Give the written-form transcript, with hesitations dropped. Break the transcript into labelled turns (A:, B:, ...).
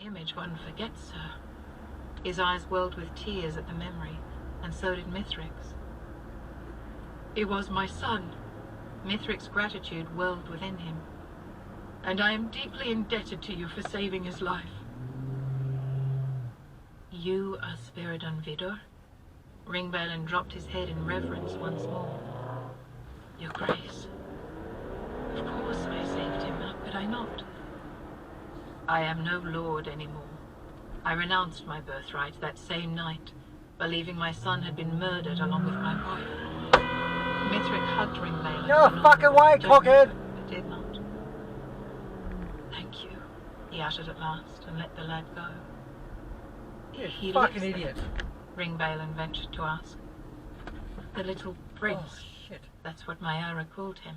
A: image one forgets, sir. His eyes welled with tears at the memory, and so did Mithric's. He was my son. Mithric's gratitude welled within him. And I am deeply indebted to you for saving his life. You are Spiridon Vidor? Ringbalin dropped his head in reverence once more. Your Grace. Of course I saved him, how could I not? I am no lord anymore. I renounced my birthright that same night, believing my son had been murdered along with my wife. Mithric hugged Ringbalin.
B: No fucking way, cockhead!
A: But did not. Thank you, he uttered at last, and let the lad go.
B: You fucking idiot.
A: Ringbalin ventured to ask. The little prince.
B: Oh, shit.
A: That's what Mayara called him.